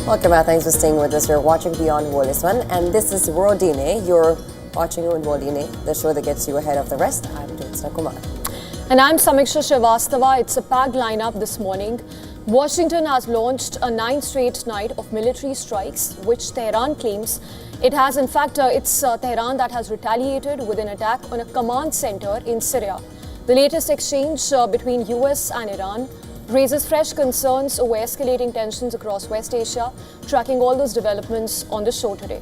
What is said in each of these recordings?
Welcome back. Thanks for staying with us. You're watching Beyond the World this one, and this is Rodine. You're watching Rodine, the show that gets you ahead of the rest. I'm Jyotsna Kumar. And I'm Samiksha Srivastava. It's a packed lineup this morning. Washington has launched a 9th straight night of military strikes, which Tehran claims it has. In fact, it's Tehran that has retaliated with an attack on a command center in Syria. The latest exchange between US and Iran raises fresh concerns over escalating tensions across West Asia. Tracking all those developments on the show today.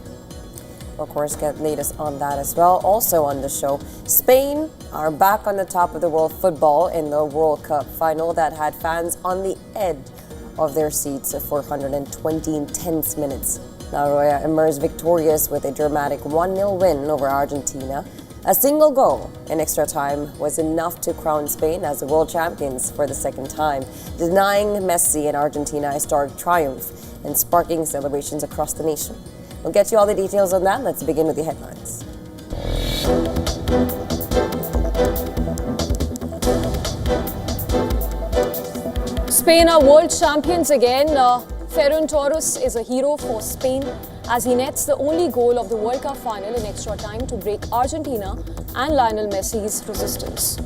Of course, get latest on that as well. Also on the show, Spain are back on the top of the world football in the World Cup final that had fans on the edge of their seats for 120 intense minutes. La Roya emerged victorious with a dramatic 1-0 win over Argentina. A single goal in extra time was enough to crown Spain as the world champions for the second time, denying Messi and Argentina a historic triumph and sparking celebrations across the nation. We'll get you all the details on that. Let's begin with the headlines. Spain are world champions again. Ferran Torres is a hero for Spain as he nets the only goal of the World Cup final in extra time to break Argentina and Lionel Messi's resistance.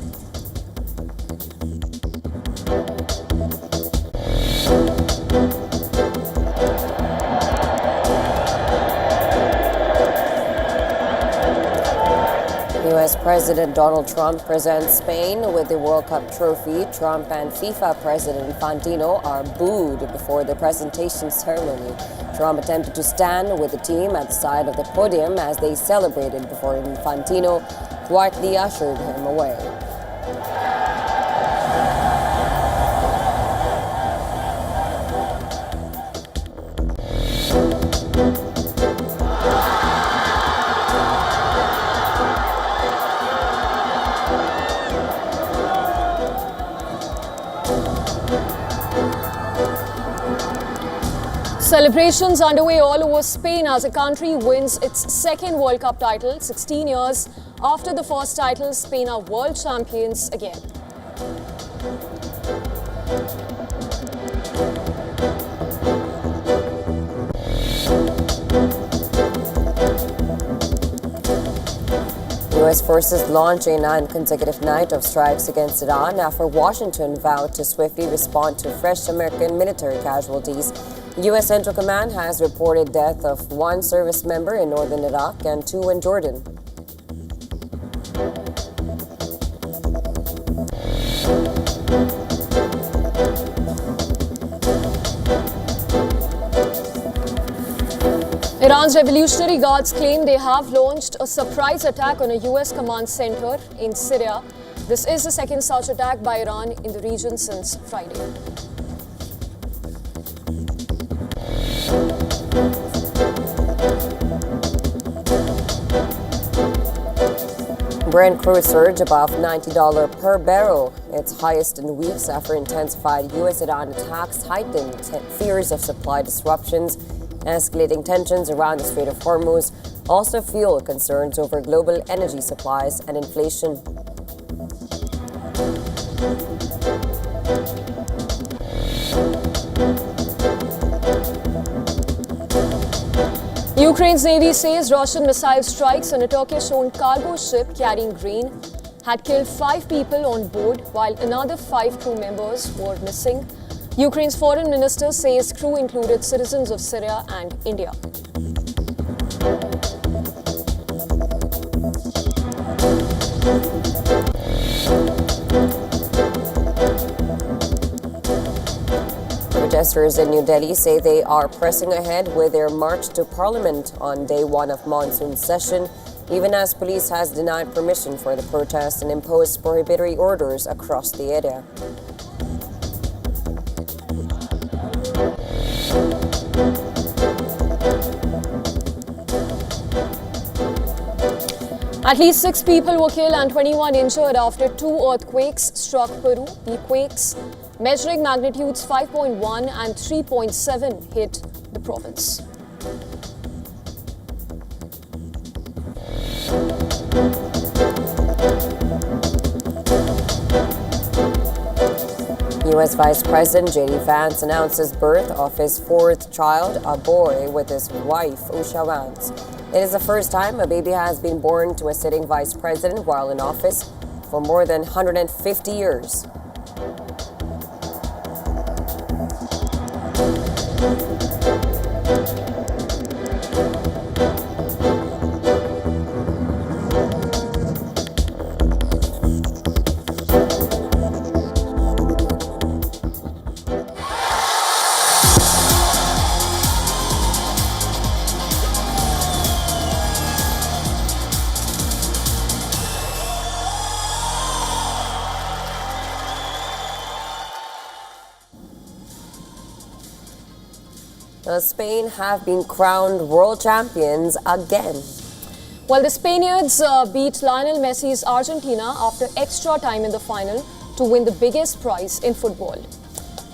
U.S. President Donald Trump presents Spain with the World Cup trophy. Trump and FIFA President Infantino are booed before the presentation ceremony. Trump attempted to stand with the team at the side of the podium as they celebrated before Infantino quietly ushered him away. Celebrations underway all over Spain as the country wins its second World Cup title. 16 years after the first title, Spain are world champions again. U.S. forces launch a 9th consecutive night of strikes against Iran after Washington vowed to swiftly respond to fresh American military casualties. The U.S. Central Command has reported death of 1 service member in northern Iraq and 2 in Jordan. Iran's Revolutionary Guards claim they have launched a surprise attack on a US command center in Syria. This is the second such attack by Iran in the region since Friday. Brent crude surged above $90 per barrel, its highest in weeks after intensified U.S.-Iran attacks heightened fears of supply disruptions. Escalating tensions around the Strait of Hormuz also fuel concerns over global energy supplies and inflation. Ukraine's Navy says Russian missile strikes on a Turkish-owned cargo ship carrying grain had killed 5 people on board, while another 5 crew members were missing. Ukraine's foreign minister says crew included citizens of Syria and India. Protesters in New Delhi say they are pressing ahead with their march to Parliament on day 1 of monsoon session, even as police has denied permission for the protest and imposed prohibitory orders across the area. At least 6 people were killed and 21 injured after 2 earthquakes struck Peru. The quakes, measuring magnitudes 5.1 and 3.7, hit the province. U.S. Vice President J.D. Vance announces birth of his fourth child, a boy, with his wife, Usha Vance. It is the first time a baby has been born to a sitting vice president while in office for more than 150 years. Spain have been crowned world champions again. Well, the Spaniards beat Lionel Messi's Argentina after extra time in the final to win the biggest prize in football.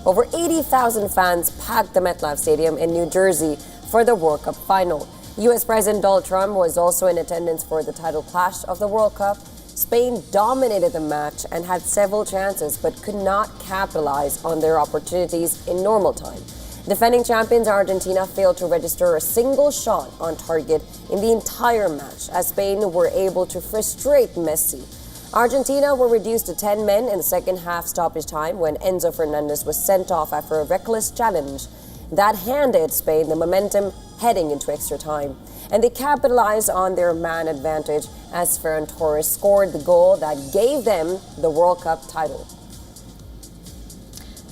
Over 80,000 fans packed the MetLife Stadium in New Jersey for the World Cup final. U.S. President Donald Trump was also in attendance for the title clash of the World Cup. Spain dominated the match and had several chances but could not capitalize on their opportunities in normal time. Defending champions Argentina failed to register a single shot on target in the entire match as Spain were able to frustrate Messi. Argentina were reduced to 10 men in the second half stoppage time when Enzo Fernandez was sent off after a reckless challenge. That handed Spain the momentum heading into extra time. And they capitalized on their man advantage as Ferran Torres scored the goal that gave them the World Cup title.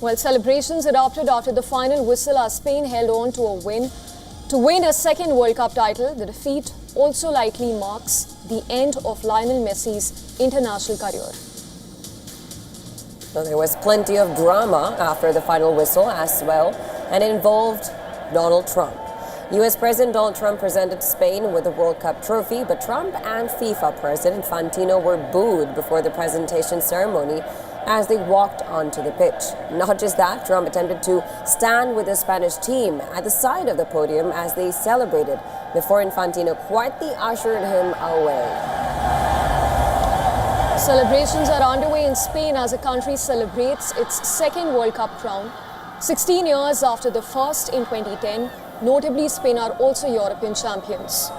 Well, celebrations erupted after the final whistle as Spain held on to win a second World Cup title. The defeat also likely marks the end of Lionel Messi's international career. So there was plenty of drama after the final whistle as well, and it involved Donald Trump. U.S. President Donald Trump presented Spain with the World Cup trophy, but Trump and FIFA President Infantino were booed before the presentation ceremony as they walked onto the pitch. Not just that, Trump attempted to stand with the Spanish team at the side of the podium as they celebrated before Infantino quietly ushered him away. Celebrations are underway in Spain as the country celebrates its second World Cup crown. 16 years after the first in 2010, notably Spain are also European champions.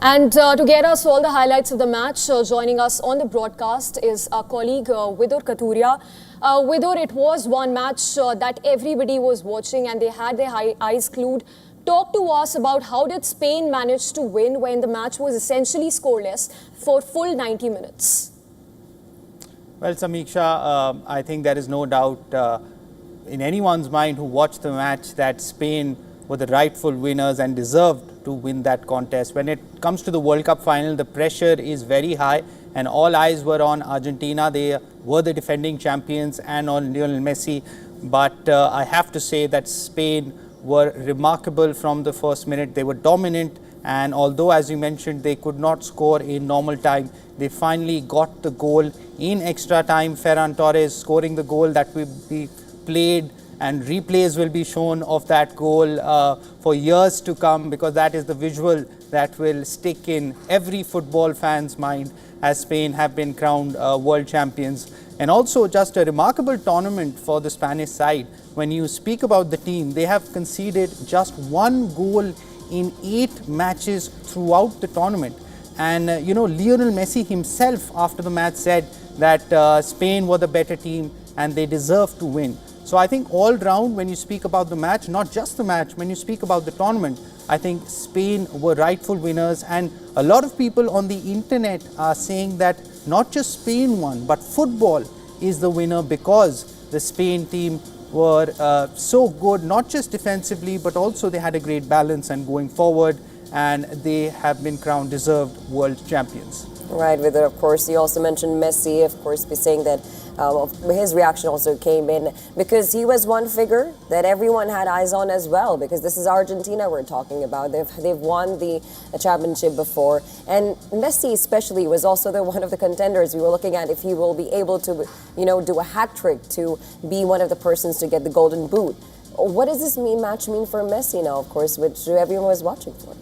And to get us all the highlights of the match, joining us on the broadcast is our colleague Vidur Katuria. Vidur, it was one match that everybody was watching and they had their eyes glued. Talk to us about how did Spain manage to win when the match was essentially scoreless for full 90 minutes? Well, Samiksha, I think there is no doubt in anyone's mind who watched the match that Spain were the rightful winners and deserved to win that contest. When it comes to the World Cup final, the pressure is very high and all eyes were on Argentina. They were the defending champions and on Lionel Messi. But I have to say that Spain were remarkable from the first minute. They were dominant, and although, as you mentioned, they could not score in normal time, they finally got the goal in extra time. Ferran Torres scoring the goal that will be played and replays will be shown of that goal for years to come, because that is the visual that will stick in every football fan's mind as Spain have been crowned world champions. And also just a remarkable tournament for the Spanish side. When you speak about the team, they have conceded just one goal in 8 matches throughout the tournament. And Lionel Messi himself after the match said that Spain were the better team and they deserve to win. So I think all round, when you speak about the match, not just the match, when you speak about the tournament, I think Spain were rightful winners. And a lot of people on the internet are saying that not just Spain won, but football is the winner, because the Spain team were so good, not just defensively, but also they had a great balance and going forward, and they have been crowned deserved world champions. Right, Vidar, of course. You also mentioned Messi, of course, be saying that his reaction also came in because he was one figure that everyone had eyes on as well, because this is Argentina we're talking about. They've won the championship before, and Messi especially was also one of the contenders we were looking at if he will be able to, do a hat trick to be one of the persons to get the golden boot. What does this match mean for Messi now, of course, which everyone was watching for?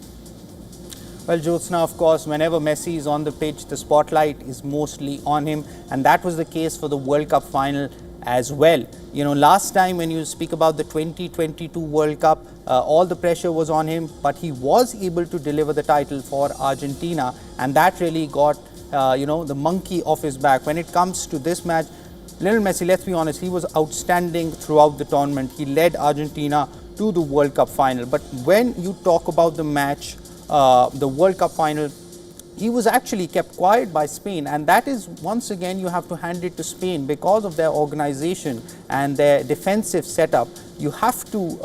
Well, Jyotsna, of course, whenever Messi is on the pitch, the spotlight is mostly on him, and that was the case for the World Cup final as well. Last time when you speak about the 2022 World Cup, all the pressure was on him, but he was able to deliver the title for Argentina, and that really got, the monkey off his back. When it comes to this match, Lionel Messi, let's be honest, he was outstanding throughout the tournament. He led Argentina to the World Cup final. But when you talk about the match, the World Cup final, he was actually kept quiet by Spain, and that is, once again, you have to hand it to Spain because of their organization and their defensive setup. You have to,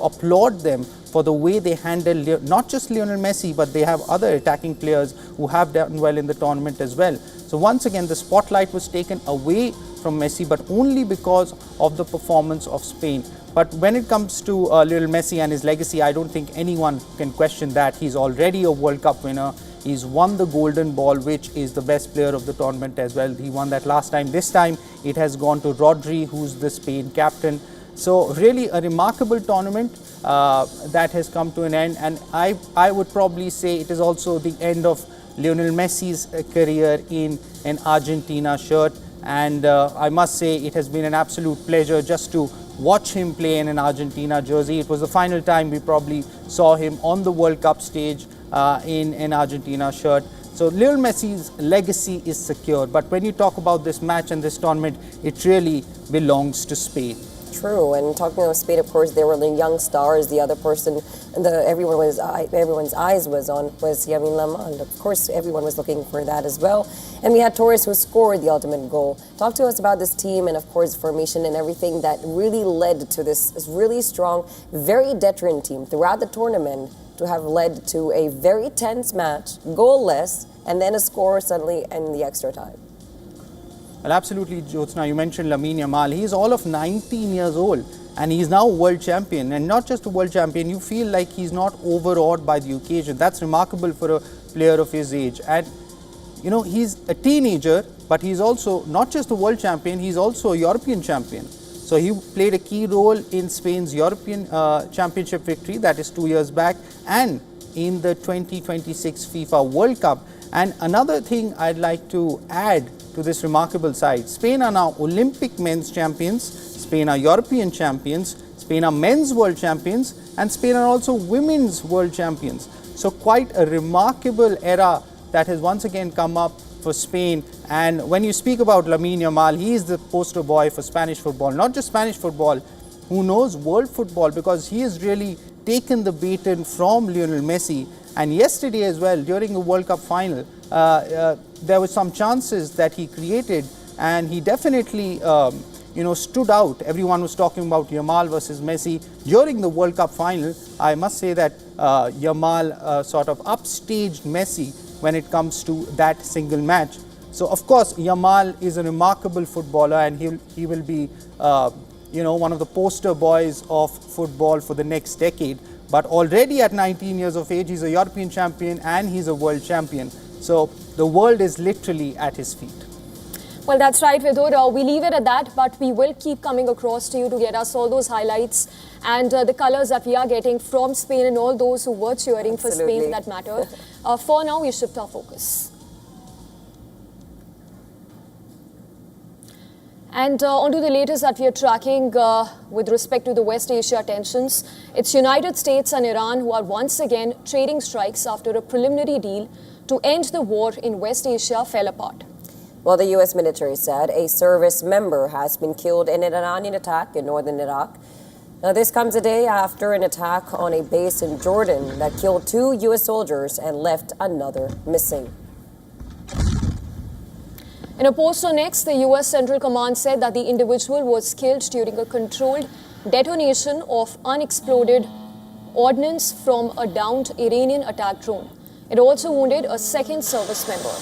applaud them for the way they handle not just Lionel Messi, but they have other attacking players who have done well in the tournament as well. So once again, the spotlight was taken away from Messi, but only because of the performance of Spain. But when it comes to Lionel Messi and his legacy, I don't think anyone can question that. He's already a World Cup winner. He's won the Golden Ball, which is the best player of the tournament as well. He won that last time. This time, it has gone to Rodri, who's the Spain captain. So really a remarkable tournament that has come to an end. And I would probably say it is also the end of Lionel Messi's career in an Argentina shirt. And I must say it has been an absolute pleasure just to watch him play in an Argentina jersey. It was the final time we probably saw him on the World Cup stage in an Argentina shirt. So Lionel Messi's legacy is secure. But when you talk about this match and this tournament, it really belongs to Spain. True, and talking about Spain, of course, they were the young stars. The other person, everyone's eyes was on was Yamin Lamond. Of course, everyone was looking for that as well. And we had Torres, who scored the ultimate goal. Talk to us about this team and, of course, formation and everything that really led to this really strong, very deterrent team throughout the tournament to have led to a very tense match, goalless, and then a score suddenly in the extra time. Well, absolutely, Jyotsna. You mentioned Lamine Yamal. He is all of 19 years old, and he's now world champion. And not just a world champion, you feel like he's not overawed by the occasion. That's remarkable for a player of his age. And, he's a teenager, but he's also not just a world champion, he's also a European champion. So he played a key role in Spain's European Championship victory, that is 2 years back, and in the 2026 FIFA World Cup. And another thing I'd like to add to this remarkable side, Spain are now Olympic men's champions, Spain are European champions, Spain are men's world champions, and Spain are also women's world champions. So quite a remarkable era that has once again come up for Spain. And when you speak about Lamine Yamal, he is the poster boy for Spanish football, not just Spanish football, who knows world football, because he has really taken the baton from Lionel Messi. And yesterday as well, during the World Cup final, there were some chances that he created, and he definitely stood out. Everyone was talking about Yamal versus Messi. During the World Cup final, I must say that Yamal sort of upstaged Messi when it comes to that single match. So of course, Yamal is a remarkable footballer, and he will be one of the poster boys of football for the next decade. But already at 19 years of age, he's a European champion and he's a world champion. So the world is literally at his feet. Well, that's right, Vidur. We leave it at that, but we will keep coming across to you to get us all those highlights and the colors that we are getting from Spain and all those who were cheering for Spain for that matter. For now, we shift our focus. And onto the latest that we are tracking with respect to the West Asia tensions. It's United States and Iran who are once again trading strikes after a preliminary deal to end the war in West Asia fell apart. Well, the U.S. military said a service member has been killed in an Iranian attack in northern Iraq. Now, this comes a day after an attack on a base in Jordan that killed 2 U.S. soldiers and left another missing. In a post on X, the U.S. Central Command said that the individual was killed during a controlled detonation of unexploded ordnance from a downed Iranian attack drone. It also wounded a second service member.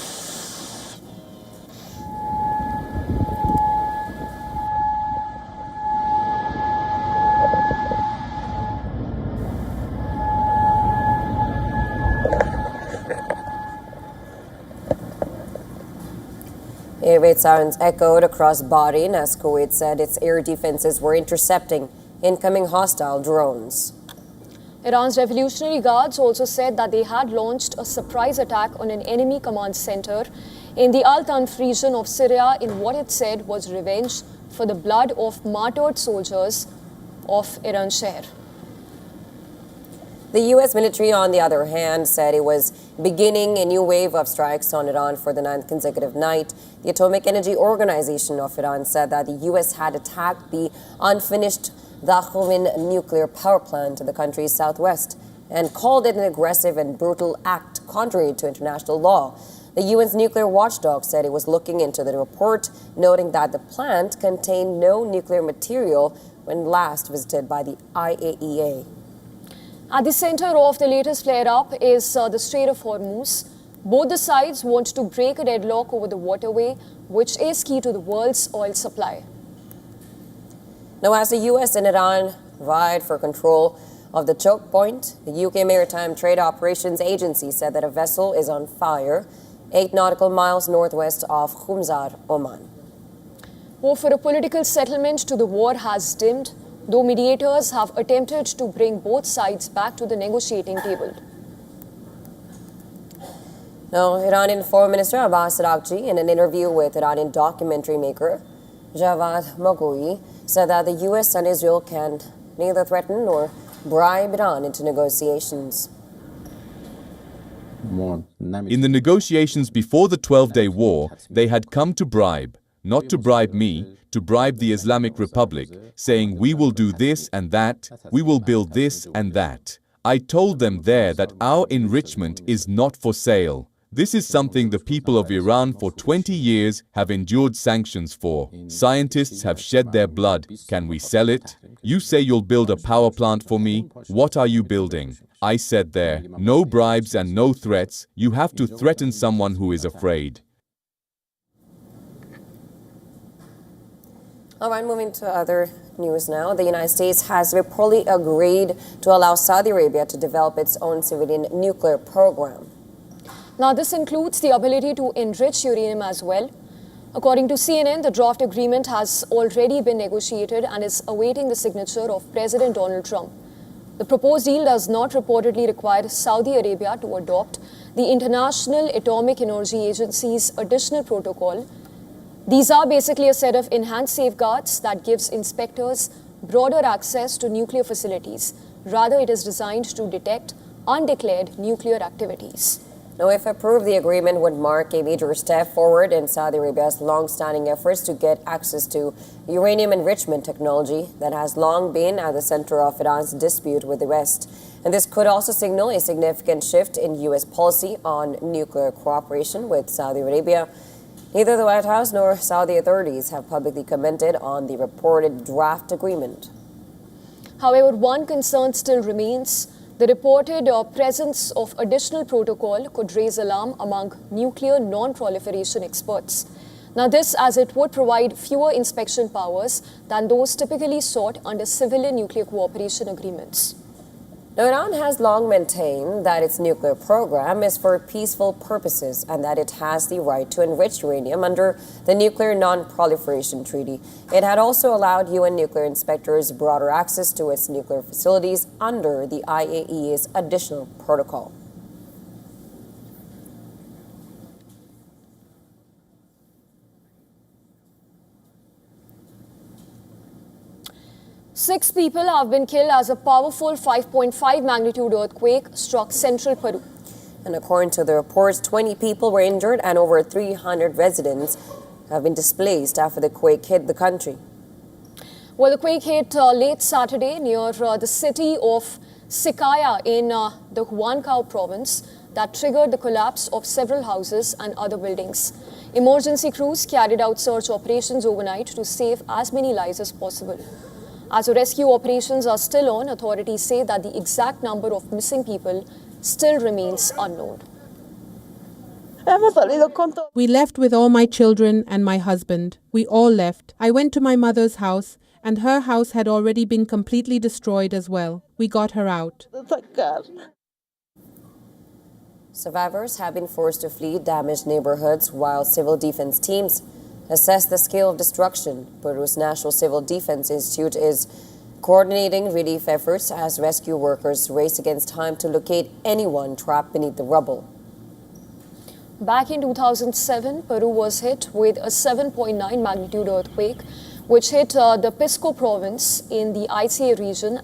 Air raid sirens echoed across Bahrain as Kuwait said its air defenses were intercepting incoming hostile drones. Iran's Revolutionary Guards also said that they had launched a surprise attack on an enemy command center in the Al-Tanf region of Syria in what it said was revenge for the blood of martyred soldiers of Iran Shahr. The U.S. military, on the other hand, said it was beginning a new wave of strikes on Iran for the 9th consecutive night. The Atomic Energy Organization of Iran said that the U.S. had attacked the unfinished Dakhovin nuclear power plant in the country's southwest and called it an aggressive and brutal act contrary to international law. The UN's nuclear watchdog said it was looking into the report, noting that the plant contained no nuclear material when last visited by the IAEA. At the center of the latest flare-up is the Strait of Hormuz. Both the sides want to break a deadlock over the waterway, which is key to the world's oil supply. Now, as the U.S. and Iran vied for control of the choke point, the UK Maritime Trade Operations Agency said that a vessel is on fire 8 nautical miles northwest of Khumzar, Oman. Hope for a political settlement to the war has dimmed, though mediators have attempted to bring both sides back to the negotiating table. Now, Iranian Foreign Minister Abbas Araghchi, in an interview with Iranian documentary maker Javad Moghoui, said that the U.S. and Israel can neither threaten nor bribe Iran into negotiations. In the negotiations before the 12-day war, they had come to bribe, not to bribe me, to bribe the Islamic Republic, saying we will do this and that, we will build this and that. I told them there that our enrichment is not for sale. This is something the people of Iran for 20 years have endured sanctions for. Scientists have shed their blood. Can we sell it? You say you'll build a power plant for me. What are you building? I said there, no bribes and no threats. You have to threaten someone who is afraid. All right, moving to other news now. The United States has reportedly agreed to allow Saudi Arabia to develop its own civilian nuclear program. Now, this includes the ability to enrich uranium as well. According to CNN, the draft agreement has already been negotiated and is awaiting the signature of President Donald Trump. The proposed deal does not reportedly require Saudi Arabia to adopt the International Atomic Energy Agency's additional protocol. These are basically a set of enhanced safeguards that gives inspectors broader access to nuclear facilities. Rather, it is designed to detect undeclared nuclear activities. Now, if approved, the agreement would mark a major step forward in Saudi Arabia's long-standing efforts to get access to uranium enrichment technology that has long been at the center of Iran's dispute with the West. And this could also signal a significant shift in U.S. policy on nuclear cooperation with Saudi Arabia. Neither the White House nor Saudi authorities have publicly commented on the reported draft agreement. However, one concern still remains. The reported presence of additional protocol could raise alarm among nuclear non-proliferation experts. Now this, as it would provide fewer inspection powers than those typically sought under civilian nuclear cooperation agreements. Now, Iran has long maintained that its nuclear program is for peaceful purposes and that it has the right to enrich uranium under the Nuclear Non-Proliferation Treaty. It had also allowed UN nuclear inspectors broader access to its nuclear facilities under the IAEA's additional protocol. Six people have been killed as a powerful 5.5 magnitude earthquake struck central Peru. And according to the reports, 20 people were injured and over 300 residents have been displaced after the quake hit the country. Well, the quake hit late Saturday near the city of Sikaya in the Huancao province that triggered the collapse of several houses and other buildings. Emergency crews carried out search operations overnight to save as many lives as possible. As the rescue operations are still on, authorities say that the exact number of missing people still remains unknown. We left with all my children and my husband. We all left. I went to my mother's house, and her house had already been completely destroyed as well. We got her out. Survivors have been forced to flee damaged neighborhoods while civil defense teams assess the scale of destruction. Peru's National Civil Defense Institute is coordinating relief efforts as rescue workers race against time to locate anyone trapped beneath the rubble. Back in 2007, Peru was hit with a 7.9 magnitude earthquake, which hit the Pisco province in the ICA region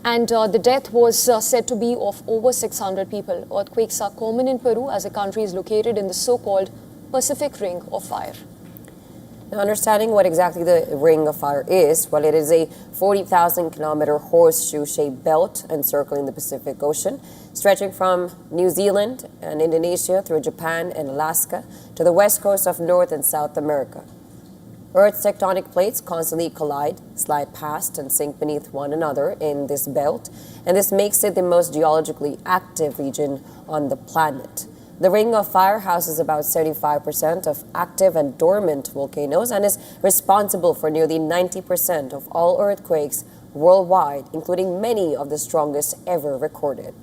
and the death was said to be of over 600 people. Earthquakes are common in Peru as the country is located in the so-called Pacific Ring of Fire. Now, understanding what exactly the Ring of Fire is, well, it is a 40,000-kilometer horseshoe-shaped belt encircling the Pacific Ocean, stretching from New Zealand and Indonesia through Japan and Alaska to the west coast of North and South America. Earth's tectonic plates constantly collide, slide past, and sink beneath one another in this belt, and this makes it the most geologically active region on the planet. The Ring of Fire houses about 75% of active and dormant volcanoes and is responsible for nearly 90% of all earthquakes worldwide, including many of the strongest ever recorded.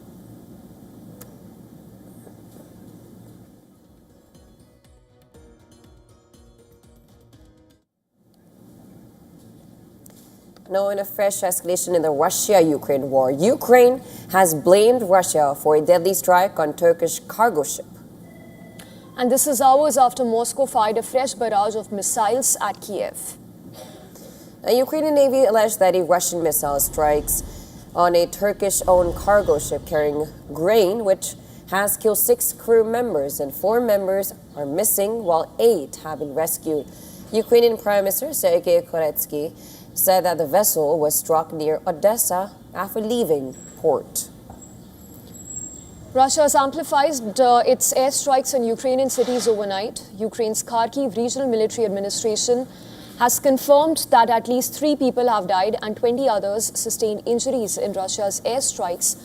Now, in a fresh escalation in the Russia-Ukraine war, Ukraine has blamed Russia for a deadly strike on Turkish cargo ship. And this is hours after Moscow fired a fresh barrage of missiles at Kiev. The Ukrainian Navy alleged that a Russian missile strikes on a Turkish-owned cargo ship carrying grain, which has killed 6 crew members and 4 members are missing, while 8 have been rescued. Ukrainian Prime Minister Sergei Koretsky said that the vessel was struck near Odessa after leaving port. Russia has amplified its airstrikes on Ukrainian cities overnight. Ukraine's Kharkiv Regional Military Administration has confirmed that at least 3 people have died and 20 others sustained injuries in Russia's airstrikes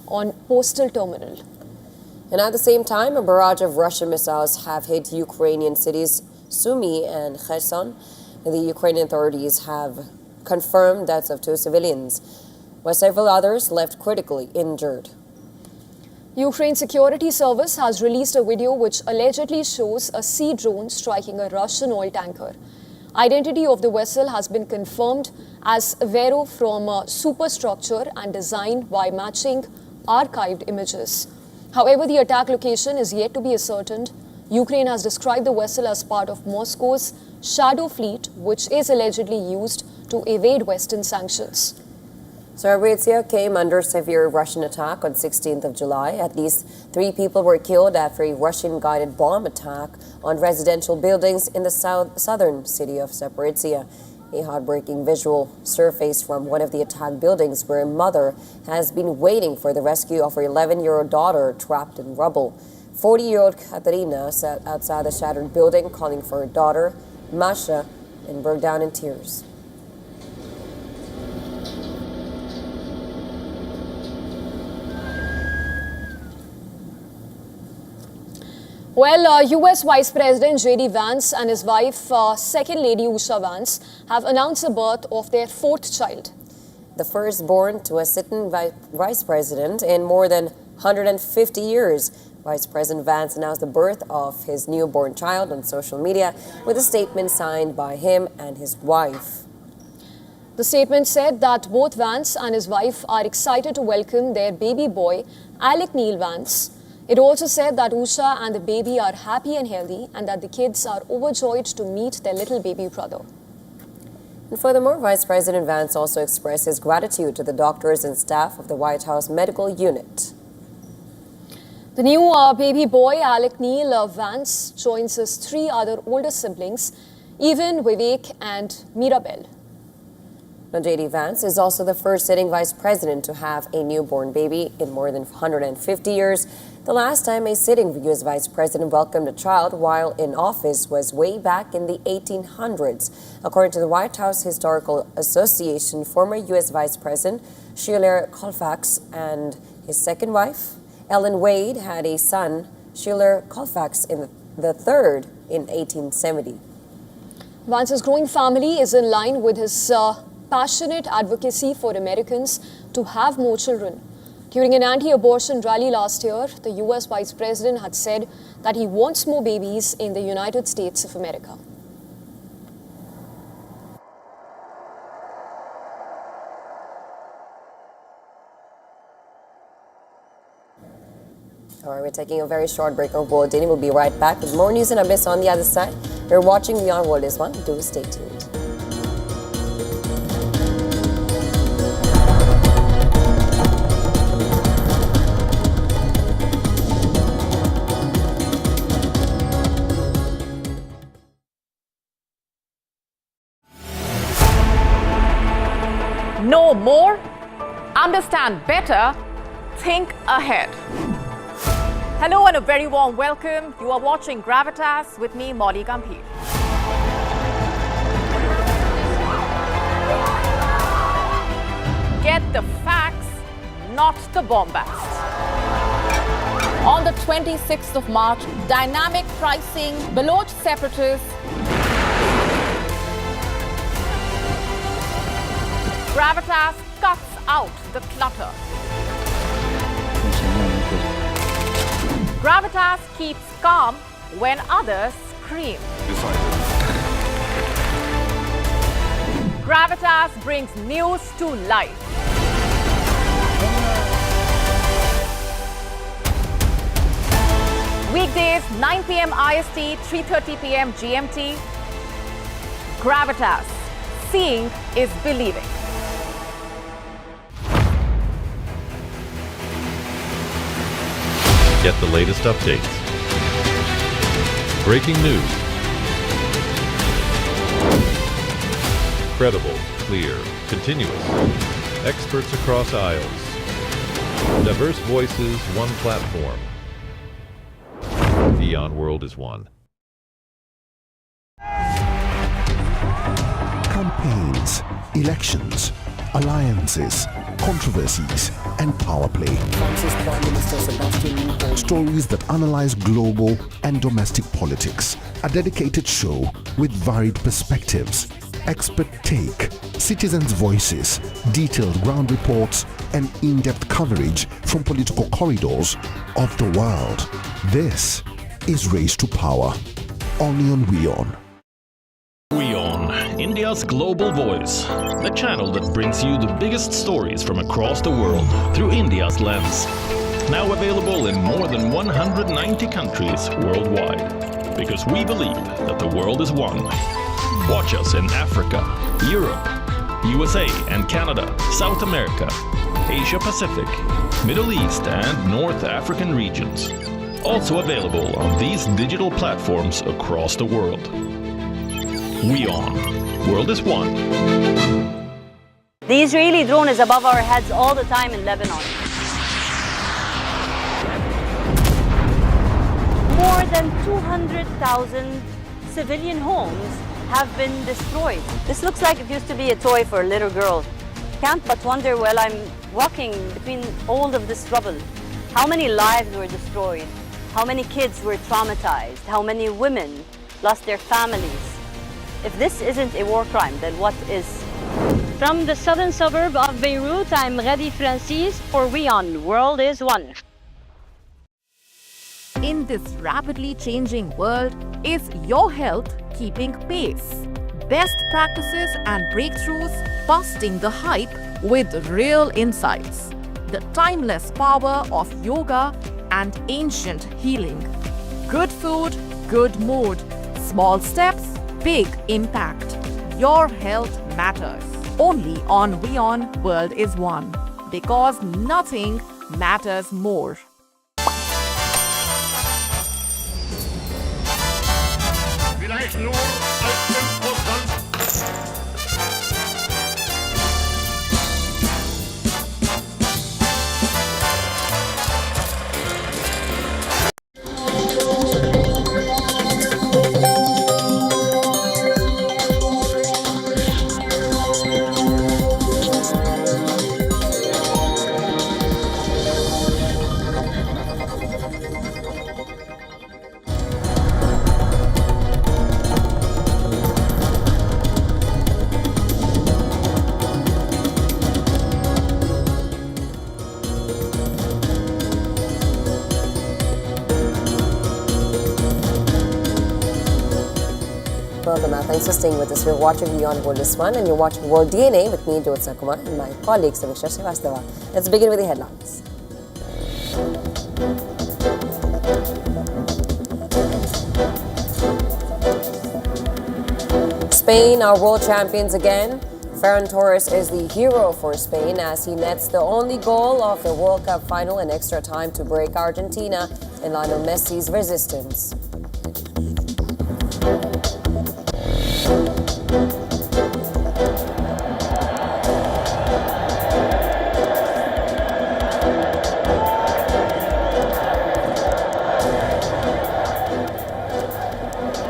on Postal Terminal. And at the same time, a barrage of Russian missiles have hit Ukrainian cities Sumy and Kherson. The Ukrainian authorities have confirmed deaths of 2 civilians, while several others left critically injured. Ukraine Security Service has released a video which allegedly shows a sea drone striking a Russian oil tanker. Identity of the vessel has been confirmed as Vero from a superstructure and design by matching archived images. However, the attack location is yet to be ascertained. Ukraine has described the vessel as part of Moscow's shadow fleet, which is allegedly used to evade Western sanctions. Zaporizhzhia came under severe Russian attack on 16th of July. At least 3 people were killed after a Russian-guided bomb attack on residential buildings in the southern city of Zaporizhzhia. A heartbreaking visual surfaced from one of the attacked buildings where a mother has been waiting for the rescue of her 11-year-old daughter trapped in rubble. 40-year-old Katerina sat outside the shattered building calling for her daughter, Masha, and broke down in tears. Well, U.S. Vice President J.D. Vance and his wife, Second Lady Usha Vance, have announced the birth of their 4th child. The firstborn to a sitting vice president in more than 150 years. Vice President Vance announced the birth of his newborn child on social media with a statement signed by him and his wife. The statement said that both Vance and his wife are excited to welcome their baby boy, Alec Neil Vance. It also said that Usha and the baby are happy and healthy and that the kids are overjoyed to meet their little baby brother. And furthermore, Vice President Vance also expressed his gratitude to the doctors and staff of the White House Medical Unit. The new baby boy, Alec Neil Vance, joins his 3 other older siblings, Evan, Vivek and Mirabel. Now, J.D. Vance is also the first sitting vice president to have a newborn baby in more than 150 years. The last time a sitting U.S. vice president welcomed a child while in office was way back in the 1800s. According to the White House Historical Association, former U.S. Vice President Schuyler Colfax and his second wife, Ellen Wade, had a son, Schuyler Colfax, in the 3rd in 1870. Vance's growing family is in line with his passionate advocacy for Americans to have more children. During an anti-abortion rally last year, the US Vice President had said that he wants more babies in the United States of America. All right, we're taking a very short break of World Daily. We'll be right back with more news and updates on the other side. You're watching WION World is One. Do stay tuned. Know more, understand better, think ahead. Hello and a very warm welcome. You are watching Gravitas with me, Molly Gambhir. Get the facts, not the bombast. On the 26th of March, dynamic pricing, Baloch separatists, Gravitas cuts out the clutter. Gravitas keeps calm when others scream. Gravitas brings news to life. Weekdays, 9 p.m. IST, 3:30 p.m. GMT. Gravitas. Seeing is believing. Get the latest updates. Breaking news. Credible, clear, continuous. Experts across aisles. Diverse voices, one platform. WION World is One. Campaigns, elections, alliances, controversies, and power play. Stories that analyze global and domestic politics. A dedicated show with varied perspectives, expert take, citizens' voices, detailed ground reports, and in-depth coverage from political corridors of the world. This is Race to Power, only on WION. WION, India's global voice, the channel that brings you the biggest stories from across the world through India's lens. Now available in more than 190 countries worldwide. Because we believe that the world is one. Watch us in Africa, Europe, USA and Canada, South America, Asia Pacific, Middle East and North African regions. Also available on these digital platforms across the world. WION. World is One. The Israeli drone is above our heads all the time in Lebanon. More than 200,000 civilian homes have been destroyed. This looks like it used to be a toy for a little girl. Can't but wonder while I'm walking between all of this rubble, how many lives were destroyed, how many kids were traumatized, how many women lost their families. If this isn't a war crime, then what is? From the southern suburb of Beirut, I'm Radi Francis for WION World is One. In this rapidly changing world, is your health keeping pace? Best practices and breakthroughs busting the hype with real insights. The timeless power of yoga and ancient healing. Good food, good mood. Small steps, big impact. Your health matters. Only on WION World is One. Because nothing matters more. Vielleicht nur als Impostant. Welcome back. Thanks for staying with us. You're watching WION The World this one, and you're watching World DNA with me, Jyotsa Kumar, and my colleague, Samiksha Srivastava. Let's begin with the headlines. Spain are world champions again. Ferran Torres is the hero for Spain as he nets the only goal of the World Cup final in extra time to break Argentina in Lionel Messi's resistance.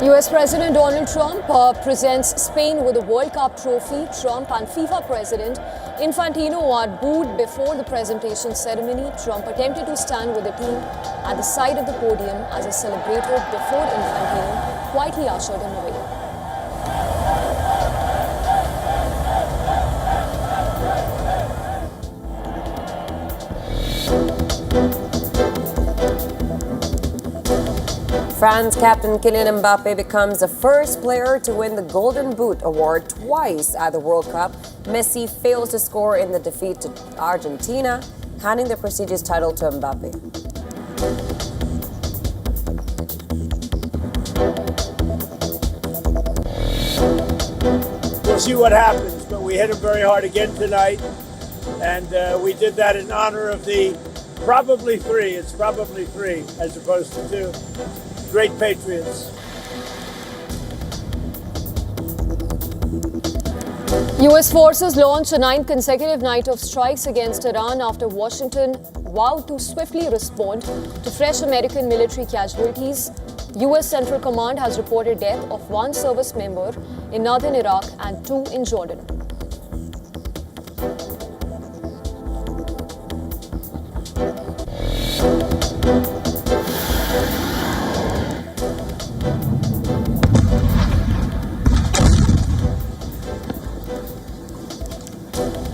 US President Donald Trump presents Spain with a World Cup trophy. Trump and FIFA President Infantino are booed before the presentation ceremony. Trump attempted to stand with the team at the side of the podium as a celebrator before Infantino quietly ushered him away. France captain Kylian Mbappe becomes the first player to win the Golden Boot award twice at the World Cup. Messi fails to score in the defeat to Argentina, handing the prestigious title to Mbappe. We'll see what happens, but we hit him very hard again tonight, and we did that in honor of the probably three. It's probably three as opposed to two. Great patriots. US forces launched a 9th consecutive night of strikes against Iran after Washington vowed to swiftly respond to fresh American military casualties. US Central Command has reported death of 1 service member in northern Iraq and 2 in Jordan.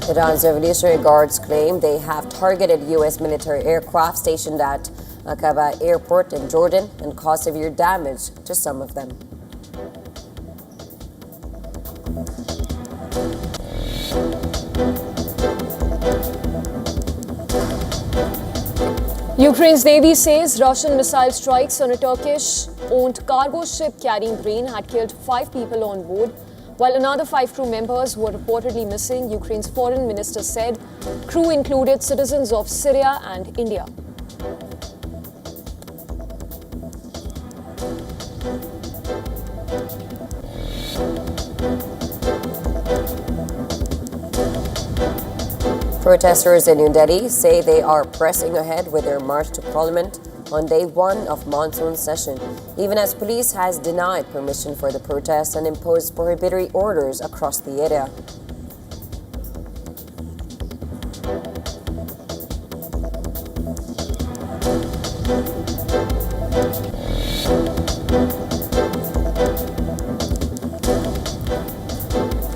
Iran's Revolutionary Guards claim they have targeted U.S. military aircraft stationed at Aqaba Airport in Jordan and caused severe damage to some of them. Ukraine's Navy says Russian missile strikes on a Turkish-owned cargo ship carrying grain had killed 5 people on board, while another 5 crew members were reportedly missing. Ukraine's foreign minister said crew included citizens of Syria and India. Protesters in New Delhi say they are pressing ahead with their march to Parliament on day 1 of monsoon session, even as police has denied permission for the protests and imposed prohibitory orders across the area.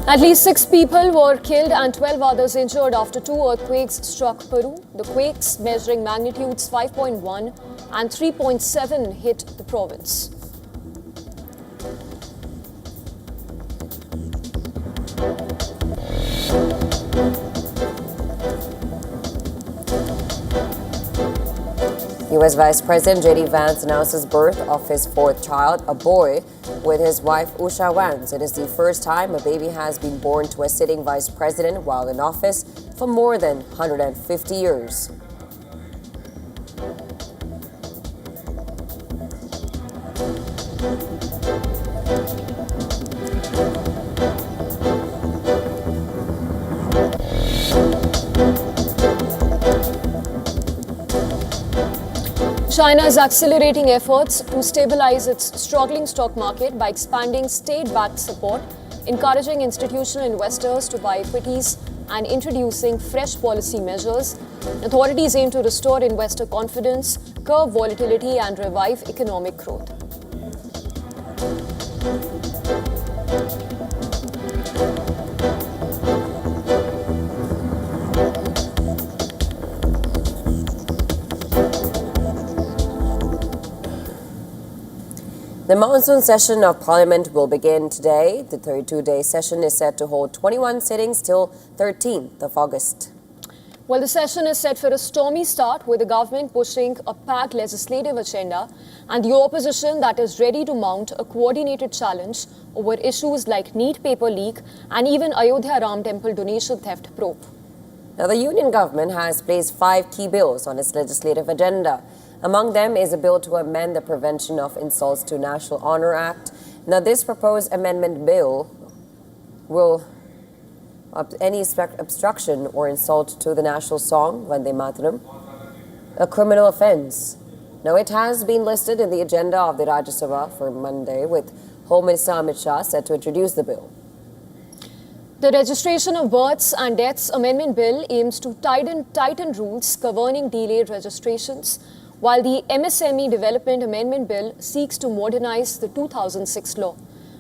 At least 6 people were killed and 12 others injured after 2 earthquakes struck Peru. The quakes, measuring magnitudes 5.1 and 3.7, hit the province. U.S. Vice President J.D. Vance announces birth of his 4th child, a boy, with his wife Usha Vance. It is the first time a baby has been born to a sitting vice president while in office for more than 150 years. China is accelerating efforts to stabilize its struggling stock market by expanding state-backed support, encouraging institutional investors to buy equities, and introducing fresh policy measures. Authorities aim to restore investor confidence, curb volatility, and revive economic growth. The monsoon session of Parliament will begin today. The 32-day session is set to hold 21 sittings till 13th of August. Well, the session is set for a stormy start, with the government pushing a packed legislative agenda and the opposition that is ready to mount a coordinated challenge over issues like NEET paper leak and even Ayodhya Ram Temple donation theft probe. Now, the union government has placed 5 key bills on its legislative agenda. Among them is a bill to amend the Prevention of Insults to National Honor Act. Now, this proposed amendment bill will any obstruction or insult to the national song, Vande Mataram, a criminal offense. Now, it has been listed in the agenda of the Rajya Sabha for Monday, with Home Minister Amit Shah set to introduce the bill. The Registration of Births and Deaths Amendment Bill aims to tighten rules governing delayed registrations, while the MSME Development Amendment Bill seeks to modernize the 2006 law,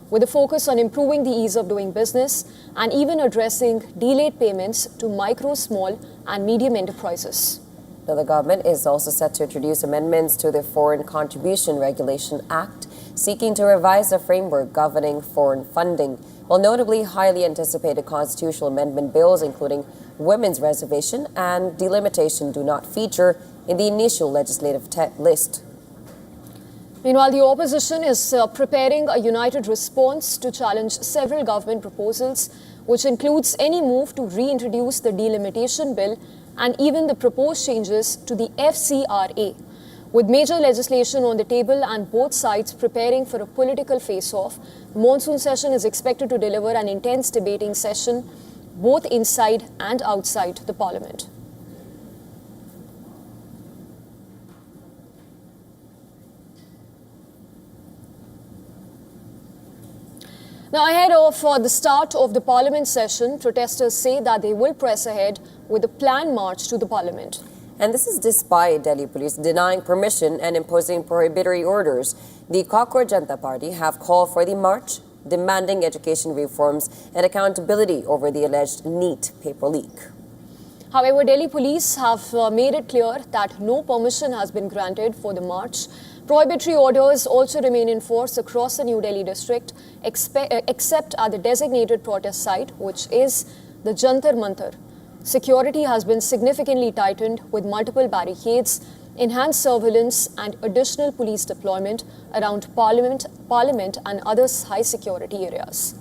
with a focus on improving the ease of doing business and even addressing delayed payments to micro, small and medium enterprises. Now, the government is also set to introduce amendments to the Foreign Contribution Regulation Act, seeking to revise the framework governing foreign funding, while notably highly anticipated constitutional amendment bills, including women's reservation and delimitation, do not feature in the initial legislative list. Meanwhile, the opposition is preparing a united response to challenge several government proposals, which includes any move to reintroduce the delimitation bill and even the proposed changes to the FCRA. With major legislation on the table and both sides preparing for a political face-off, the monsoon session is expected to deliver an intense debating session both inside and outside the parliament. Now, ahead of the start of the parliament session, protesters say that they will press ahead with a planned march to the parliament. And this is despite Delhi police denying permission and imposing prohibitory orders. The Cockroach Janata Party have called for the march, demanding education reforms and accountability over the alleged NEET paper leak. However, Delhi police have made it clear that no permission has been granted for the march. Prohibitory orders also remain in force across the New Delhi district, except at the designated protest site, which is the Jantar Mantar. Security has been significantly tightened with multiple barricades, enhanced surveillance and additional police deployment around Parliament and other high-security areas.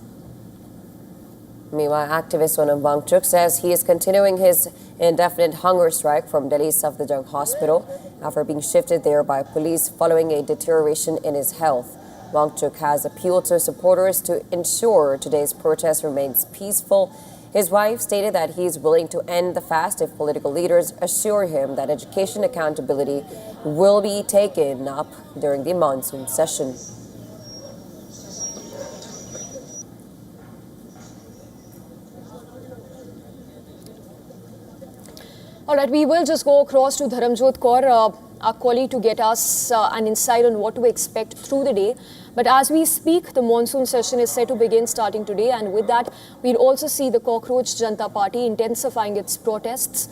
Meanwhile, activist Sonam Wangchuk says he is continuing his indefinite hunger strike from Delhi's Safdarjung Hospital after being shifted there by police following a deterioration in his health. Wangchuk has appealed to supporters to ensure today's protest remains peaceful. His wife stated that he is willing to end the fast if political leaders assure him that education accountability will be taken up during the monsoon session. All right, we will just go across to Dharamjot Kaur, our colleague, to get us an insight on what to expect through the day. But as we speak, the monsoon session is set to begin starting today, and with that, we'll also see the Cockroach Janata Party intensifying its protests.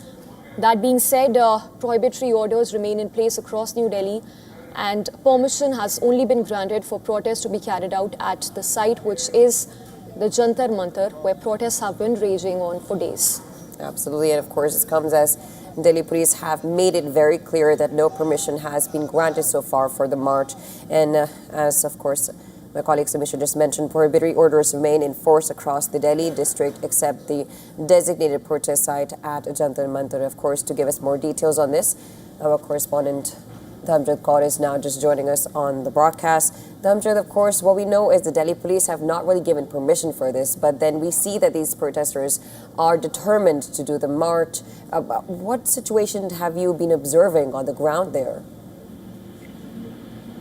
That being said, prohibitory orders remain in place across New Delhi, and permission has only been granted for protests to be carried out at the site, which is the Jantar Mantar, where protests have been raging on for days. Absolutely, and of course, this comes as Delhi police have made it very clear that no permission has been granted so far for the march. And as, of course, my colleague Samisha just mentioned, prohibitory orders remain in force across the Delhi district except the designated protest site at Jantar Mantar. Of course, to give us more details on this, our correspondent Dharamjot Kaur is now just joining us on the broadcast. Dharamjot, of course, what we know is the Delhi police have not really given permission for this, but then we see that these protesters are determined to do the march. What situation have you been observing on the ground there?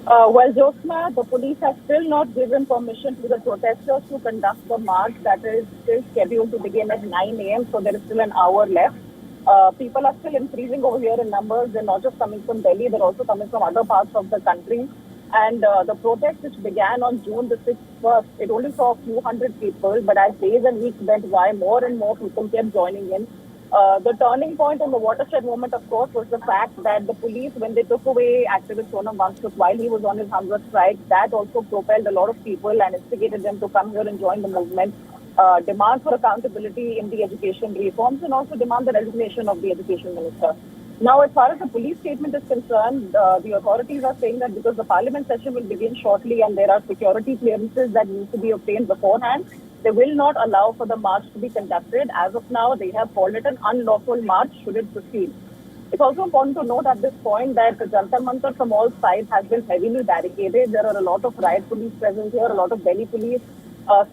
Well, Jyotsna, the police have still not given permission to the protesters to conduct the march that is still scheduled to begin at 9 a.m., so there is still an hour left. People are still increasing over here in numbers. They're not just coming from Delhi, they're also coming from other parts of the country. And the protest, which began on June the 6th, it only saw a few hundred people, but as days and weeks went by, more and more people kept joining in. The turning point and the watershed moment, of course, was the fact that the police, when they took away activist Sonam Wangchuk while he was on his hunger strike, that also propelled a lot of people and instigated them to come here and join the movement, demand for accountability in the education reforms, and also demand the resignation of the education minister. Now, as far as the police statement is concerned, the authorities are saying that because the parliament session will begin shortly and there are security clearances that need to be obtained beforehand, they will not allow for the march to be conducted. As of now, they have called it an unlawful march should it proceed. It's also important to note at this point that the Jantar Mantar from all sides has been heavily barricaded. There are a lot of riot police present here, a lot of Delhi police.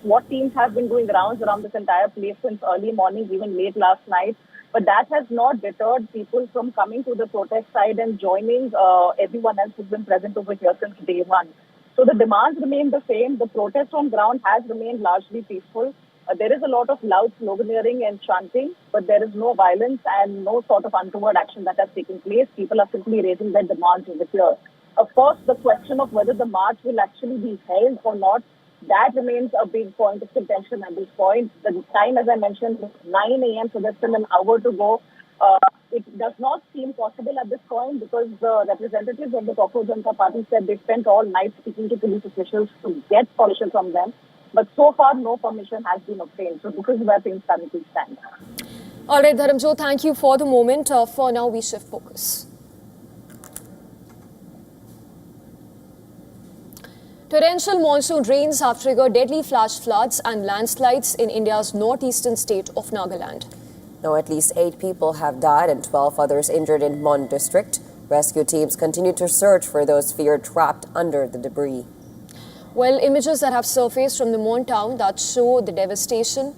SWAT teams have been doing rounds around this entire place since early morning, even late last night. But that has not deterred people from coming to the protest side and joining everyone else who's been present over here since day one. So the demands remain the same. The protest on ground has remained largely peaceful. There is a lot of loud sloganeering and chanting, but there is no violence and no sort of untoward action that has taken place. People are simply raising their demands over here. Of course, the question of whether the march will actually be held or not, that remains a big point of contention at this point. The time, as I mentioned, is 9 a.m., so there's still an hour to go. It does not seem possible at this point because the representatives of the Popular Janata Party said they spent all night speaking to police officials to get permission from them. But so far, no permission has been obtained. So this is where things currently stand. All right, Dharamjot, thank you for the moment. For now, we shift focus. Torrential monsoon rains have triggered deadly flash floods and landslides in India's northeastern state of Nagaland. Now, at least 8 people have died and 12 others injured in Mon district. Rescue teams continue to search for those feared trapped under the debris. Well, images that have surfaced from the Mon town that show the devastation,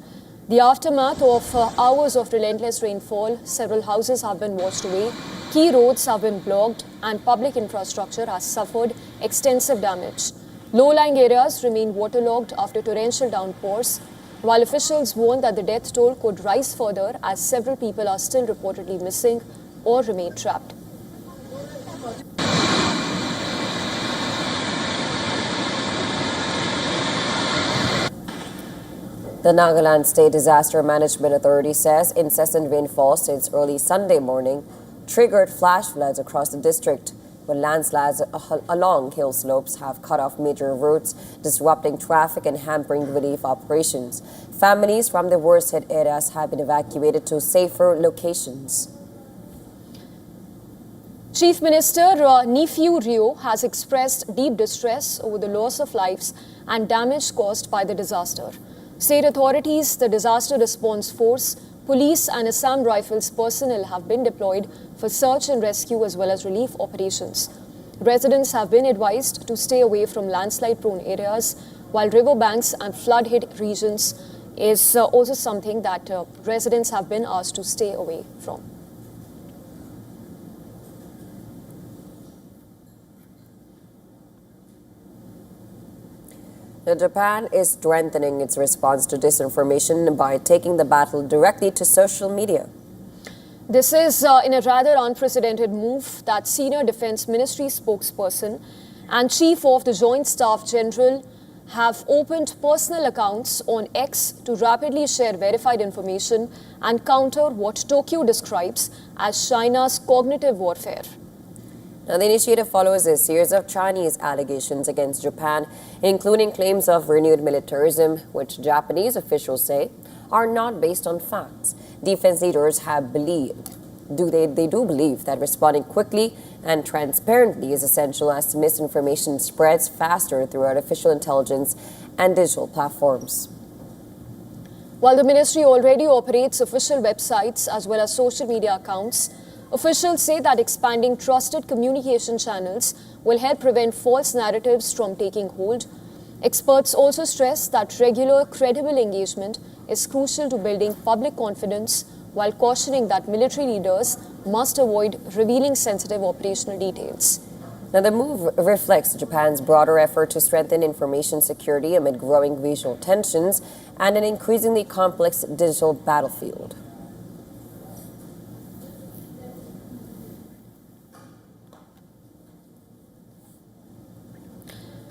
the aftermath of hours of relentless rainfall. Several houses have been washed away, key roads have been blocked, and public infrastructure has suffered extensive damage. Low-lying areas remain waterlogged after torrential downpours, while officials warn that the death toll could rise further as several people are still reportedly missing or remain trapped. The Nagaland State Disaster Management Authority says incessant rainfall since early Sunday morning triggered flash floods across the district, when landslides along hill slopes have cut off major routes, disrupting traffic and hampering relief operations. Families from the worst-hit areas have been evacuated to safer locations. Chief Minister Neiphiu Rio has expressed deep distress over the loss of lives and damage caused by the disaster. State authorities, the Disaster Response Force, police and Assam Rifles personnel have been deployed for search and rescue as well as relief operations. Residents have been advised to stay away from landslide-prone areas, while riverbanks and flood-hit regions is also something that residents have been asked to stay away from. Japan is strengthening its response to disinformation by taking the battle directly to social media. This is in a rather unprecedented move that Senior Defense Ministry spokesperson and Chief of the Joint Staff General have opened personal accounts on X to rapidly share verified information and counter what Tokyo describes as China's cognitive warfare. Now, the initiative follows a series of Chinese allegations against Japan, including claims of renewed militarism, which Japanese officials say are not based on facts. Defense leaders have believed, they do believe that responding quickly and transparently is essential as misinformation spreads faster through artificial intelligence and digital platforms. While the ministry already operates official websites as well as social media accounts, officials say that expanding trusted communication channels will help prevent false narratives from taking hold. Experts also stress that regular, credible engagement is crucial to building public confidence, while cautioning that military leaders must avoid revealing sensitive operational details. Now, the move reflects Japan's broader effort to strengthen information security amid growing regional tensions and an increasingly complex digital battlefield.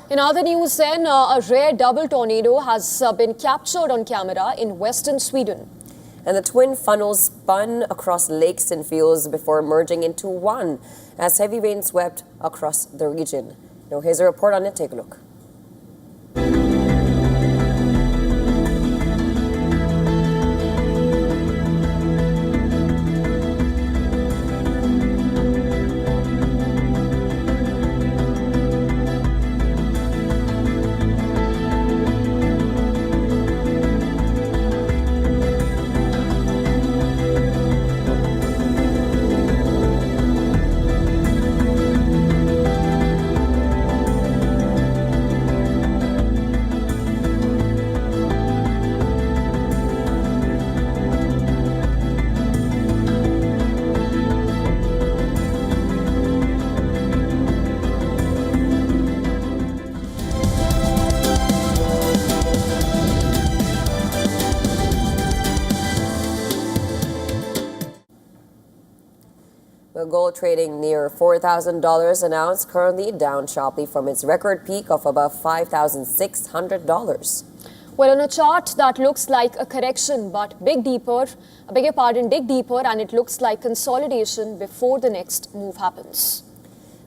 In other news then, a rare double tornado has been captured on camera in western Sweden. And the twin funnels spun across lakes and fields before merging into one as heavy rain swept across the region. Now here's a report on it. Take a look. The gold trading near $4,000 an ounce, currently down sharply from its record peak of above $5,600. Well, on a chart that looks like a correction, but dig deeper, and it looks like consolidation before the next move happens.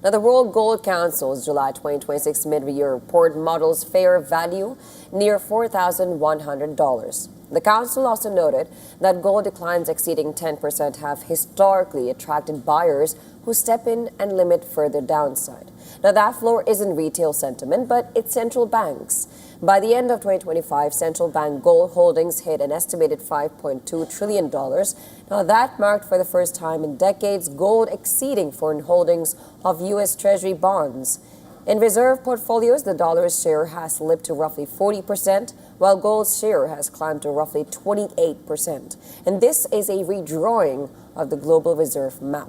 Now, the World Gold Council's July 2026 mid-year report models fair value near $4,100. The council also noted that gold declines exceeding 10% have historically attracted buyers who step in and limit further downside. Now, that floor isn't retail sentiment, but it's central banks. By the end of 2025, central bank gold holdings hit an estimated $5.2 trillion. Now, that marked for the first time in decades gold exceeding foreign holdings of U.S. Treasury bonds. In reserve portfolios, the dollar's share has slipped to roughly 40%, while gold's share has climbed to roughly 28%. And this is a redrawing of the global reserve map.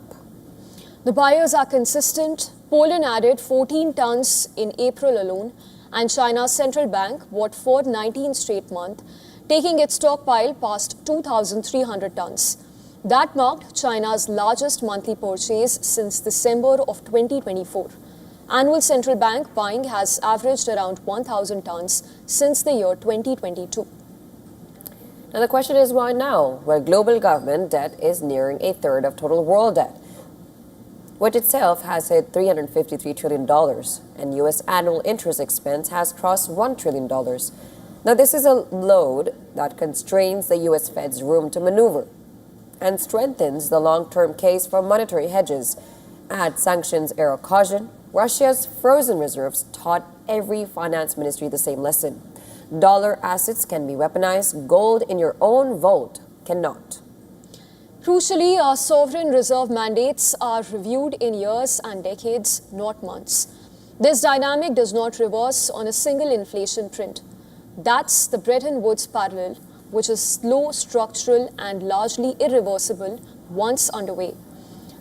The buyers are consistent. Poland added 14 tons in April alone, and China's central bank bought for 19 straight months, taking its stockpile past 2,300 tons. That marked China's largest monthly purchase since December of 2024. Annual central bank buying has averaged around 1,000 tons since the year 2022. Now the question is, why now, where global government debt is nearing a third of total world debt, which itself has hit $353 trillion, and U.S. annual interest expense has crossed $1 trillion. Now this is a load that constrains the U.S. Fed's room to maneuver and strengthens the long-term case for monetary hedges. Add sanctions-era caution, Russia's frozen reserves taught every finance ministry the same lesson. Dollar assets can be weaponized, gold in your own vault cannot. Crucially, our sovereign reserve mandates are reviewed in years and decades, not months. This dynamic does not reverse on a single inflation print. That's the Bretton Woods parallel, which is slow, structural, and largely irreversible once underway.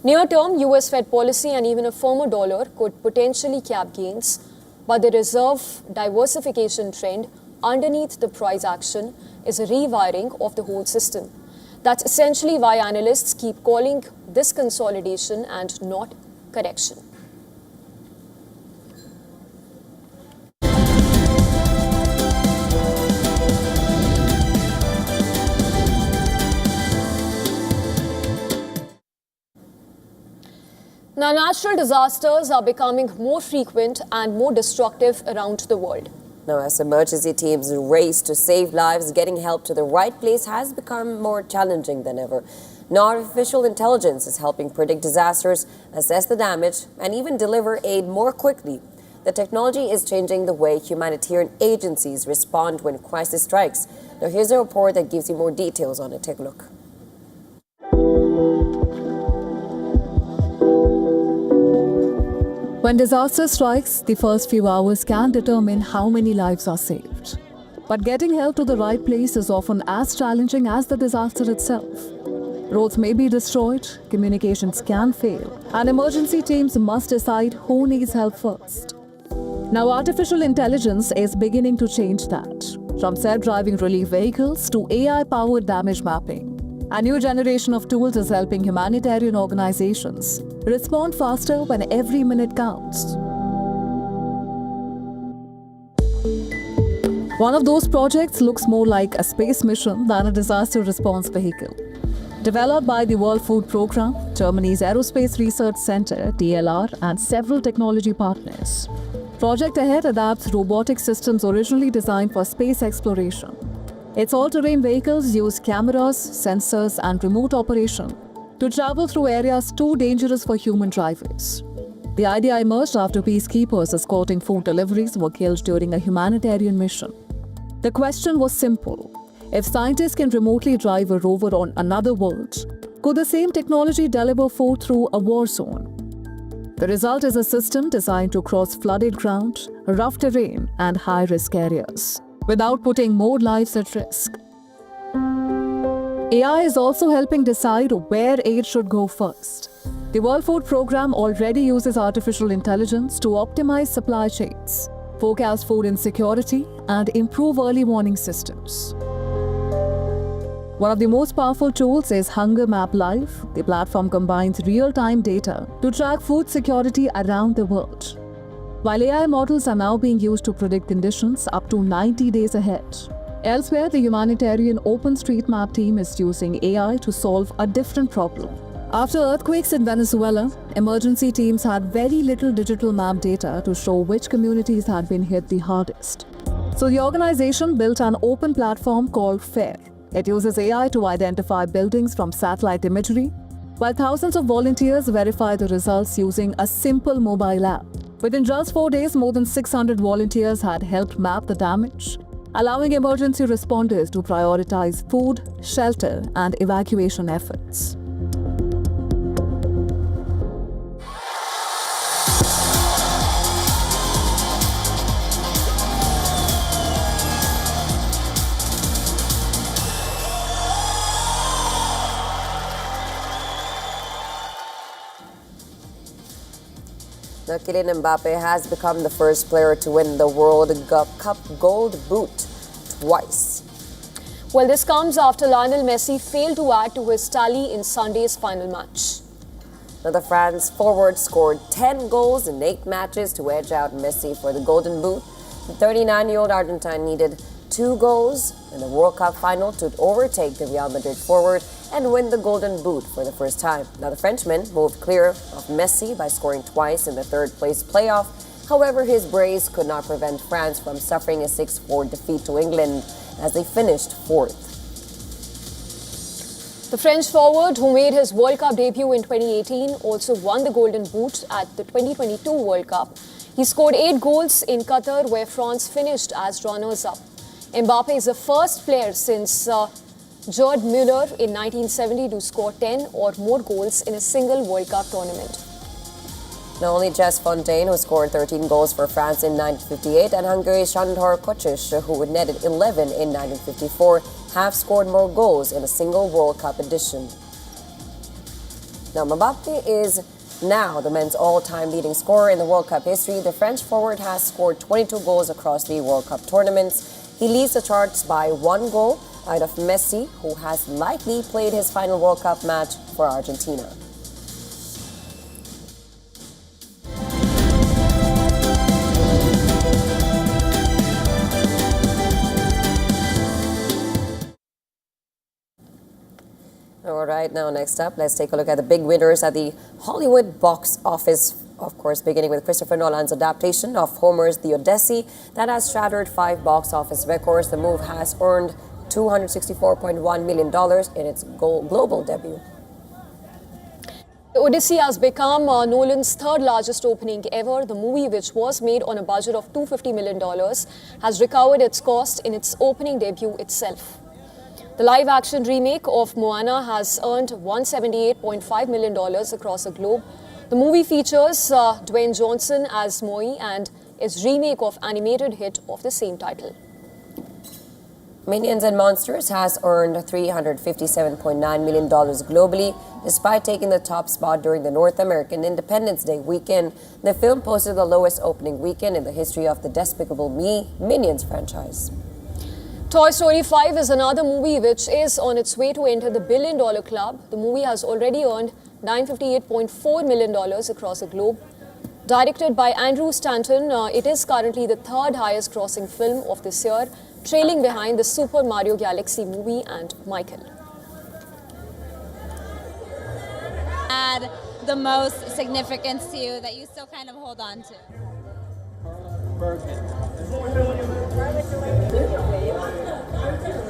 Near-term US Fed policy and even a firmer dollar could potentially cap gains, but the reserve diversification trend underneath the price action is a rewiring of the whole system. That's essentially why analysts keep calling this consolidation and not correction. Now, natural disasters are becoming more frequent and more destructive around the world. Now, as emergency teams race to save lives, getting help to the right place has become more challenging than ever. Now, artificial intelligence is helping predict disasters, assess the damage, and even deliver aid more quickly. The technology is changing the way humanitarian agencies respond when crisis strikes. Now, here's a report that gives you more details on it. Take a look. When disaster strikes, the first few hours can determine how many lives are saved. But getting help to the right place is often as challenging as the disaster itself. Roads may be destroyed, communications can fail, and emergency teams must decide who needs help first. Now, artificial intelligence is beginning to change that. From self-driving relief vehicles to AI-powered damage mapping, a new generation of tools is helping humanitarian organizations respond faster when every minute counts. One of those projects looks more like a space mission than a disaster response vehicle. Developed by the World Food Programme, Germany's Aerospace Research Center (DLR), and several technology partners. Project Ahead adapts robotic systems originally designed for space exploration. Its all-terrain vehicles use cameras, sensors, and remote operation to travel through areas too dangerous for human drivers. The idea emerged after peacekeepers escorting food deliveries were killed during a humanitarian mission. The question was simple. If scientists can remotely drive a rover on another world, could the same technology deliver food through a war zone? The result is a system designed to cross flooded ground, rough terrain, and high-risk areas, without putting more lives at risk. AI is also helping decide where aid should go first. The World Food Programme already uses artificial intelligence to optimize supply chains, forecast food insecurity, and improve early warning systems. One of the most powerful tools is Hunger Map Live. The platform combines real-time data to track food security around the world. While AI models are now being used to predict conditions up to 90 days ahead, elsewhere the humanitarian OpenStreetMap team is using AI to solve a different problem. After earthquakes in Venezuela, emergency teams had very little digital map data to show which communities had been hit the hardest. So the organization built an open platform called FAIR. It uses AI to identify buildings from satellite imagery, while thousands of volunteers verify the results using a simple mobile app. Within just 4 days, more than 600 volunteers had helped map the damage, allowing emergency responders to prioritize food, shelter, and evacuation efforts. Now, Kylian Mbappe has become the first player to win the World Cup Gold Boot twice. Well, this comes after Lionel Messi failed to add to his tally in Sunday's final match. Now, the France forward scored 10 goals in 8 matches to edge out Messi for the Golden Boot. The 39-year-old Argentine needed 2 goals in the World Cup final to overtake the Real Madrid forward and win the Golden Boot for the first time. Now, the Frenchman moved clear of Messi by scoring twice in the third-place playoff. However, his brace could not prevent France from suffering a 6-4 defeat to England as they finished 4th. The French forward, who made his World Cup debut in 2018, also won the Golden Boot at the 2022 World Cup. He scored 8 goals in Qatar, where France finished as runners-up. Mbappe is the first player since Gerd Müller in 1970 to score 10 or more goals in a single World Cup tournament. Not only Jess Fontaine, who scored 13 goals for France in 1958, and Hungary's Sándor Kocsis, who netted 11 in 1954, have scored more goals in a single World Cup edition. Now, Mbappe is now the men's all-time leading scorer in the World Cup history. The French forward has scored 22 goals across the World Cup tournaments. He leads the charts by 1 goal out of Messi, who has likely played his final World Cup match for Argentina. All right, now next up, let's take a look at the big winners at the Hollywood box office. Of course, beginning with Christopher Nolan's adaptation of Homer's The Odyssey that has shattered 5 box office records. The move has earned $264.1 million in its global debut. The Odyssey has become Nolan's third largest opening ever. The movie, which was made on a budget of $250 million, has recovered its cost in its opening debut itself. The live-action remake of Moana has earned $178.5 million across the globe. The movie features Dwayne Johnson as Moi and is remake of animated hit of the same title. Minions and Monsters has earned $357.9 million globally. Despite taking the top spot during the North American Independence Day weekend, the film posted the lowest opening weekend in the history of the Despicable Me Minions franchise. Toy Story 5 is another movie which is on its way to enter the billion-dollar club. The movie has already earned $958.4 million across the globe. Directed by Andrew Stanton, it is currently the third highest grossing film of this year, trailing behind the Super Mario Galaxy movie and Michael. Add the most significance to you that you still kind of hold on to? Perfect.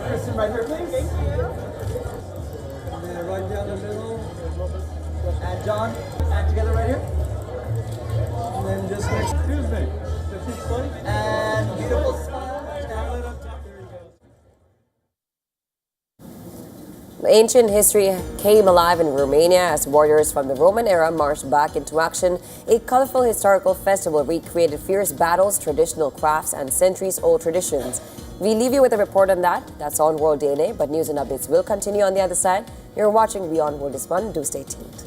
Kristen, right here, please. Thank you. And then right down the middle. And John, and together right here. And then just next Tuesday. And beautiful smile. Ancient history came alive in Romania as warriors from the Roman era marched back into action. A colorful historical festival recreated fierce battles, traditional crafts, and centuries-old traditions. We leave you with a report on that. That's on World DNA, but news and updates will continue on the other side. You're watching WION World is One. Do stay tuned.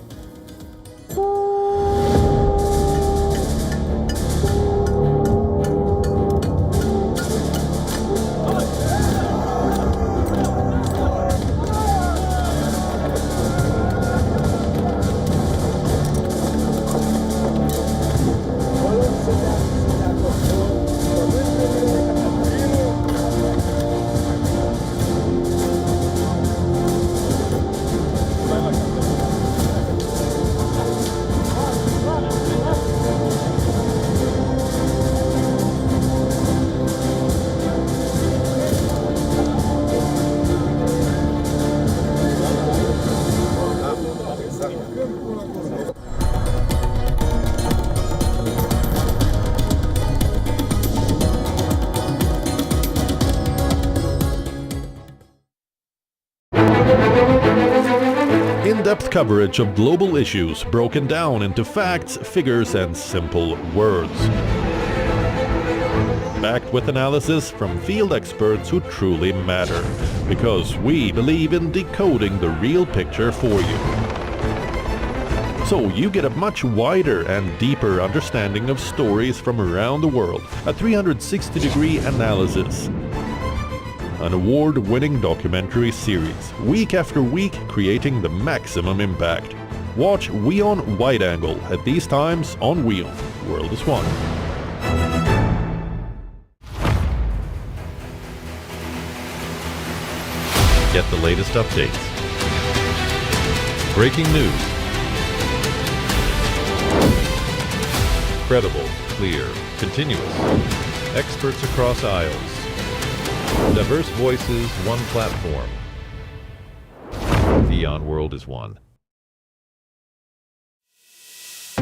In-depth coverage of global issues broken down into facts, figures, and simple words. Backed with analysis from field experts who truly matter, because we believe in decoding the real picture for you. So you get a much wider and deeper understanding of stories from around the world, a 360-degree analysis. An award-winning documentary series, week after week creating the maximum impact. Watch WION Wide Angle at these times on WION World is One. Get the latest updates. Breaking news. Credible, clear, continuous. Experts across aisles. Diverse voices, one platform. WION World is One.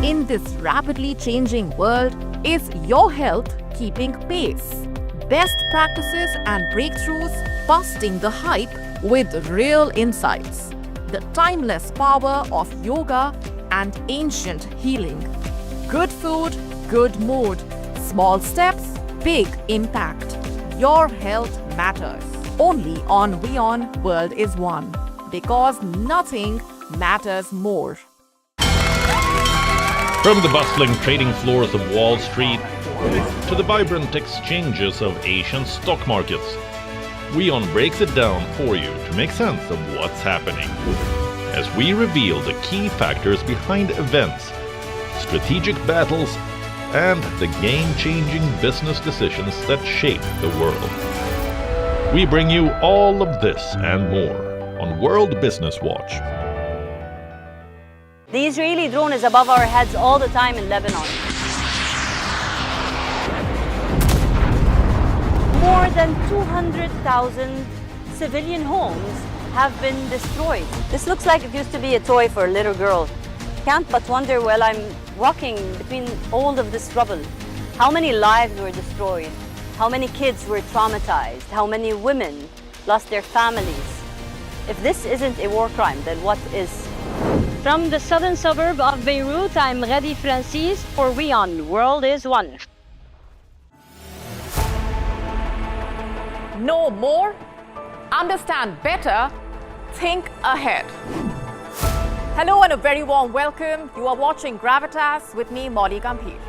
In this rapidly changing world, is your health keeping pace? Best practices and breakthroughs busting the hype with real insights. The timeless power of yoga and ancient healing. Good food, good mood. Small steps, big impact. Your health matters. Only on WION World is One. Because nothing matters more. From the bustling trading floors of Wall Street to the vibrant exchanges of Asian stock markets, WION breaks it down for you to make sense of what's happening. As we reveal the key factors behind events, strategic battles, and the game-changing business decisions that shape the world. We bring you all of this and more on World Business Watch. The Israeli drone is above our heads all the time in Lebanon. More than 200,000 civilian homes have been destroyed. This looks like it used to be a toy for a little girl. Can't but wonder while I'm walking between all of this rubble, how many lives were destroyed, how many kids were traumatized, how many women lost their families. If this isn't a war crime, then what is? From the southern suburb of Beirut, I'm Radi Francis for WION World is One. Know more, understand better, think ahead. Hello and a very warm welcome. You are watching Gravitas with me, Molly Gambhir.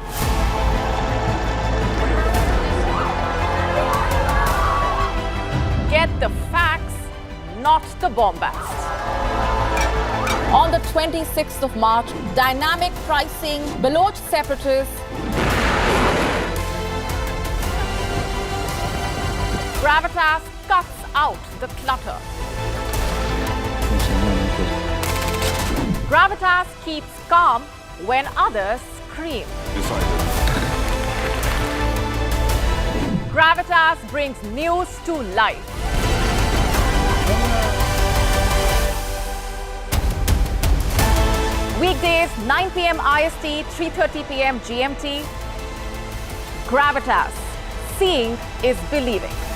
Get the facts, not the bombast. On the 26th of March, dynamic pricing, Baloch separatists, Gravitas cuts out the clutter. Gravitas keeps calm when others scream. Gravitas brings news to life. Weekdays 9 p.m. IST, 3:30 p.m. GMT. Gravitas. Seeing is believing.